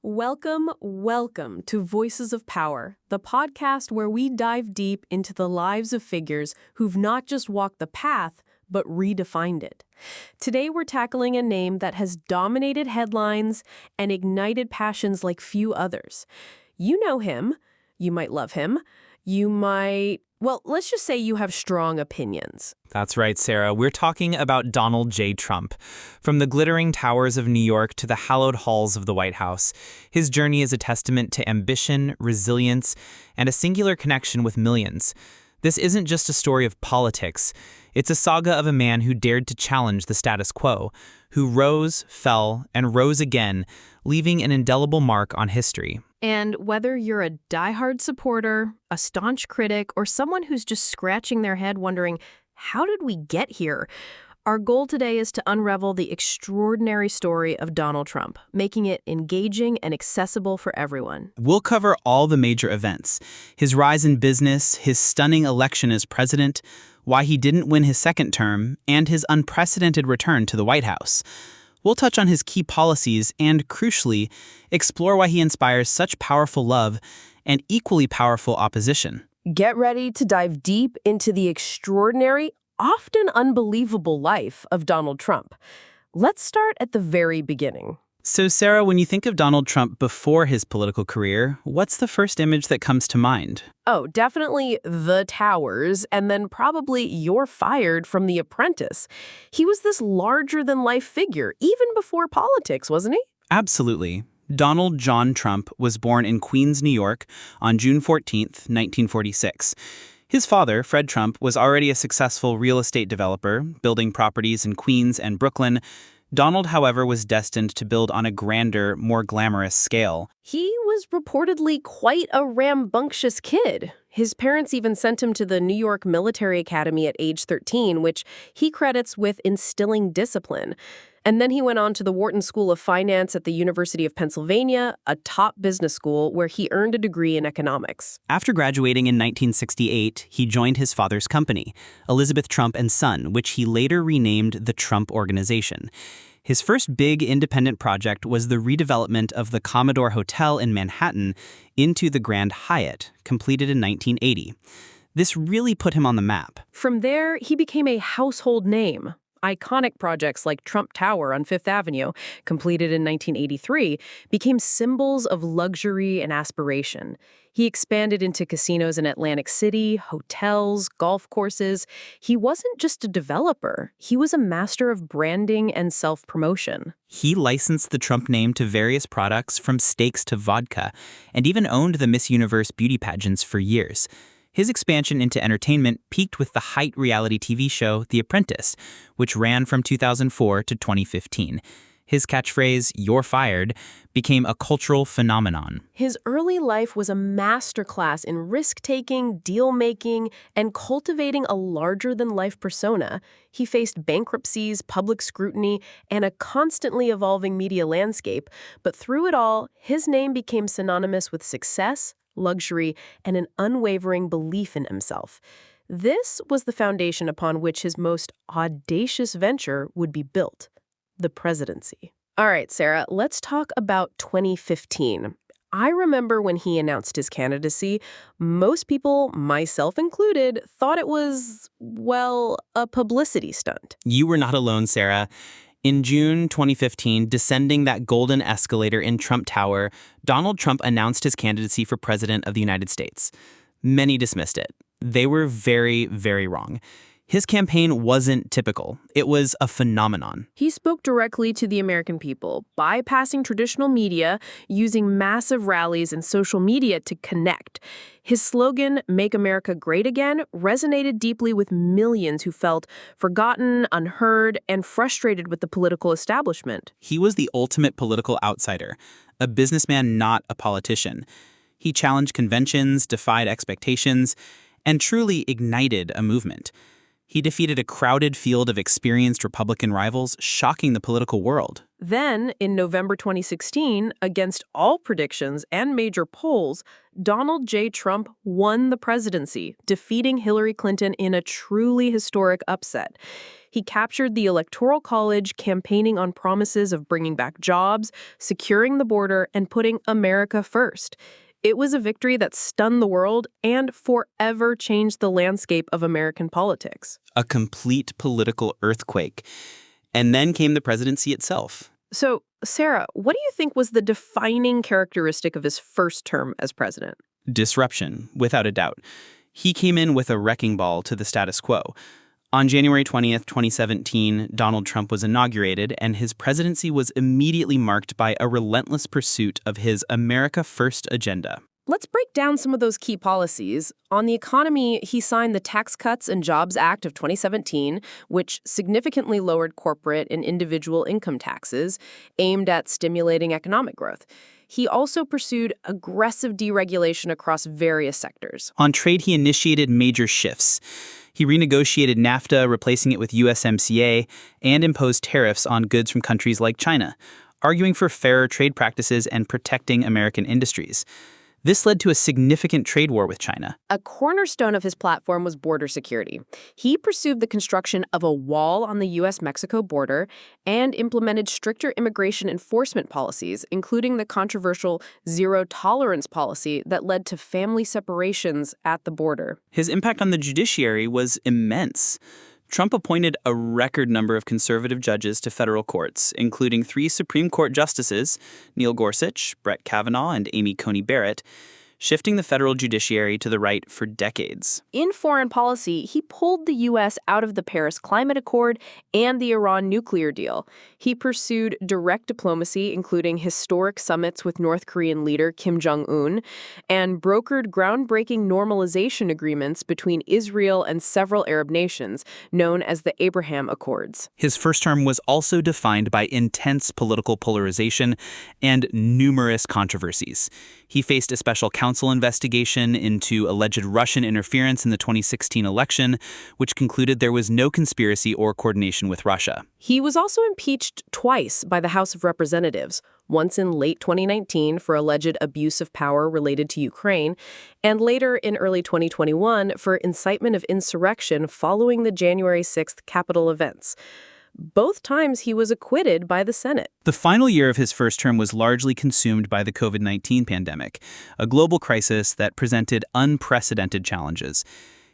Welcome to Voices of Power, the podcast where we dive deep into the lives of figures who've not just walked the path, but redefined it. Today we're tackling a name that has dominated headlines and ignited passions like few others. You know him, you might love him, let's just say you have strong opinions. That's right, Sarah. We're talking about Donald J. Trump. From the glittering towers of New York to the hallowed halls of the White House, his journey is a testament to ambition, resilience, and a singular connection with millions. This isn't just a story of politics. It's a saga of a man who dared to challenge the status quo, who rose, fell, and rose again, leaving an indelible mark on history. And whether you're a diehard supporter, a staunch critic, or someone who's just scratching their head wondering, how did we get here? Our goal today is to unravel the extraordinary story of Donald Trump, making it engaging and accessible for everyone. We'll cover all the major events, his rise in business, his stunning election as president, why he didn't win his second term, and his unprecedented return to the White House. We'll touch on his key policies and, crucially, explore why he inspires such powerful love and equally powerful opposition. Get ready to dive deep into the extraordinary, often unbelievable life of Donald Trump. Let's start at the very beginning. So, Sarah, when you think of Donald Trump before his political career, what's the first image that comes to mind? Oh, definitely the towers, and then probably "You're fired" from The Apprentice. He was this larger-than-life figure, even before politics, wasn't he? Absolutely. Donald John Trump was born in Queens, New York, on June 14th, 1946. His father, Fred Trump, was already a successful real estate developer, building properties in Queens and Brooklyn. Donald, however, was destined to build on a grander, more glamorous scale. He was reportedly quite a rambunctious kid. His parents even sent him to the New York Military Academy at age 13, which he credits with instilling discipline. And then he went on to the Wharton School of Finance at the University of Pennsylvania, a top business school where he earned a degree in economics. After graduating in 1968, he joined his father's company, Elizabeth Trump and Son, which he later renamed the Trump Organization. His first big independent project was the redevelopment of the Commodore Hotel in Manhattan into the Grand Hyatt, completed in 1980. This really put him on the map. From there, he became a household name. Iconic projects like Trump Tower on Fifth Avenue, completed in 1983, became symbols of luxury and aspiration. He expanded into casinos in Atlantic City, hotels, golf courses. He wasn't just a developer. He was a master of branding and self-promotion. He licensed the Trump name to various products from steaks to vodka, and even owned the Miss Universe beauty pageants for years. His expansion into entertainment peaked with the height reality TV show The Apprentice, which ran from 2004 to 2015. His catchphrase, "You're fired," became a cultural phenomenon. His early life was a masterclass in risk-taking, deal-making, and cultivating a larger-than-life persona. He faced bankruptcies, public scrutiny, and a constantly evolving media landscape. But through it all, his name became synonymous with success, luxury, and an unwavering belief in himself. This was the foundation upon which his most audacious venture would be built, the presidency. All right, Sarah, let's talk about 2015. I remember when he announced his candidacy, most people, myself included, thought it was, a publicity stunt. You were not alone, Sarah. In June 2015, descending that golden escalator in Trump Tower, Donald Trump announced his candidacy for president of the United States. Many dismissed it. They were very, very wrong. His campaign wasn't typical. It was a phenomenon. He spoke directly to the American people, bypassing traditional media, using massive rallies and social media to connect. His slogan, "Make America Great Again," resonated deeply with millions who felt forgotten, unheard, and frustrated with the political establishment. He was the ultimate political outsider, a businessman, not a politician. He challenged conventions, defied expectations, and truly ignited a movement. He defeated a crowded field of experienced Republican rivals, shocking the political world. Then, in November 2016, against all predictions and major polls, Donald J. Trump won the presidency, defeating Hillary Clinton in a truly historic upset. He captured the Electoral College, campaigning on promises of bringing back jobs, securing the border, and putting America first. It was a victory that stunned the world and forever changed the landscape of American politics. A complete political earthquake. And then came the presidency itself. So, Sarah, what do you think was the defining characteristic of his first term as president? Disruption, without a doubt. He came in with a wrecking ball to the status quo. On January 20th, 2017, Donald Trump was inaugurated, and his presidency was immediately marked by a relentless pursuit of his America First agenda. Let's break down some of those key policies. On the economy, he signed the Tax Cuts and Jobs Act of 2017, which significantly lowered corporate and individual income taxes, aimed at stimulating economic growth. He also pursued aggressive deregulation across various sectors. On trade, he initiated major shifts. He renegotiated NAFTA, replacing it with USMCA, and imposed tariffs on goods from countries like China, arguing for fairer trade practices and protecting American industries. This led to a significant trade war with China. A cornerstone of his platform was border security. He pursued the construction of a wall on the U.S.-Mexico border and implemented stricter immigration enforcement policies, including the controversial zero-tolerance policy that led to family separations at the border. His impact on the judiciary was immense. Trump appointed a record number of conservative judges to federal courts, including 3 Supreme Court justices, Neil Gorsuch, Brett Kavanaugh, and Amy Coney Barrett, shifting the federal judiciary to the right for decades. In foreign policy, he pulled the U.S. out of the Paris Climate Accord and the Iran nuclear deal. He pursued direct diplomacy, including historic summits with North Korean leader Kim Jong-un, and brokered groundbreaking normalization agreements between Israel and several Arab nations, known as the Abraham Accords. His first term was also defined by intense political polarization and numerous controversies. He faced a special counsel investigation into alleged Russian interference in the 2016 election, which concluded there was no conspiracy or coordination with Russia. He was also impeached twice by the House of Representatives, once in late 2019 for alleged abuse of power related to Ukraine, and later in early 2021 for incitement of insurrection following the January 6th Capitol events. Both times he was acquitted by the Senate. The final year of his first term was largely consumed by the COVID-19 pandemic, a global crisis that presented unprecedented challenges.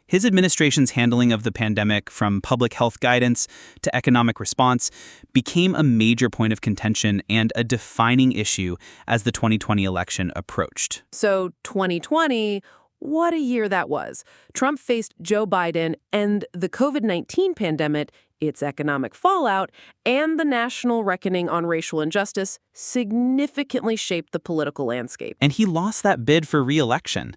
His administration's handling of the pandemic, from public health guidance to economic response, became a major point of contention and a defining issue as the 2020 election approached. So 2020, what a year that was. Trump faced Joe Biden, and the COVID-19 pandemic, its economic fallout, and the national reckoning on racial injustice significantly shaped the political landscape. And he lost that bid for re-election.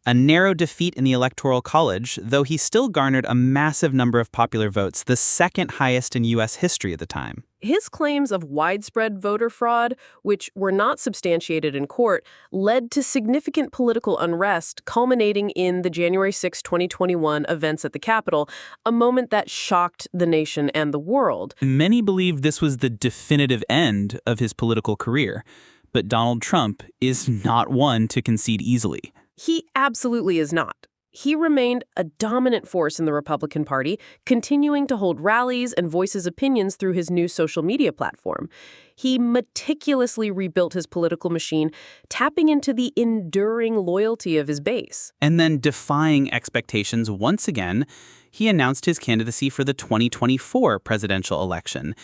A narrow defeat in the Electoral College, though he still garnered a massive number of popular votes, the second highest in U.S. history at the time. His claims of widespread voter fraud, which were not substantiated in court, led to significant political unrest, culminating in the January 6, 2021 events at the Capitol, a moment that shocked the nation and the world. Many believe this was the definitive end of his political career, but Donald Trump is not one to concede easily. He absolutely is not. He remained a dominant force in the Republican Party, continuing to hold rallies and voice his opinions through his new social media platform. He meticulously rebuilt his political machine, tapping into the enduring loyalty of his base. And then, defying expectations once again, he announced his candidacy for the 2024 presidential election.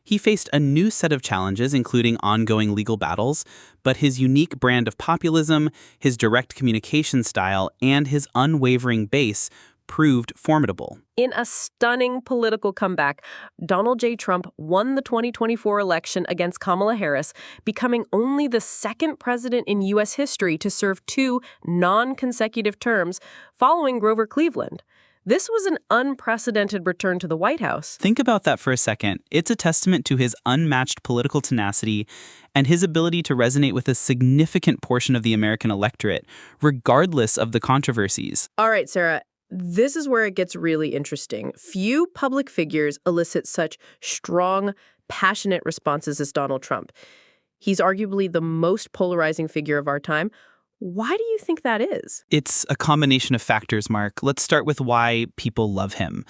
He faced a new set of challenges, including ongoing legal battles, but his unique brand of populism, his direct communication style, and his unwavering base proved formidable. In a stunning political comeback, Donald J. Trump won the 2024 election against Kamala Harris, becoming only the second president in U.S. history to serve 2 non-consecutive terms, following Grover Cleveland. This was an unprecedented return to the White House. Think about that for a second. It's a testament to his unmatched political tenacity and his ability to resonate with a significant portion of the American electorate, regardless of the controversies. All right, Sarah, this is where it gets really interesting. Few public figures elicit such strong, passionate responses as Donald Trump. He's arguably the most polarizing figure of our time. Why do you think that is? It's a combination of factors, Mark. Let's start with why people love him.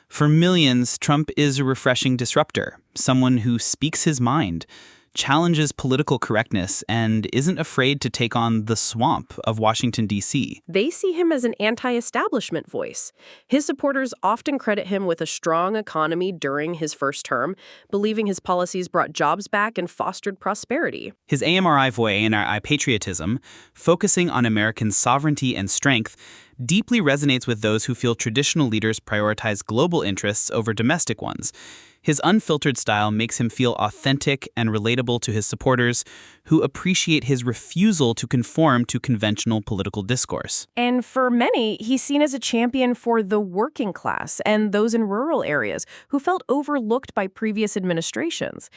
For millions, Trump is a refreshing disruptor, someone who speaks his mind, challenges political correctness, and isn't afraid to take on the swamp of Washington, D.C. They see him as an anti-establishment voice. His supporters often credit him with a strong economy during his first term, believing his policies brought jobs back and fostered prosperity. His AMRI voix and our patriotism, focusing on American sovereignty and strength, deeply resonates with those who feel traditional leaders prioritize global interests over domestic ones. His unfiltered style makes him feel authentic and relatable to his supporters, who appreciate his refusal to conform to conventional political discourse. And for many, he's seen as a champion for the working class and those in rural areas who felt overlooked by previous administrations.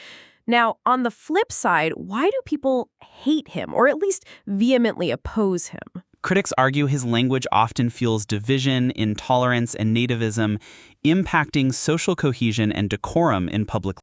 Now, on the flip side, why do people hate him, or at least vehemently oppose him? Critics argue his language often fuels division, intolerance, and nativism, impacting social cohesion and decorum in public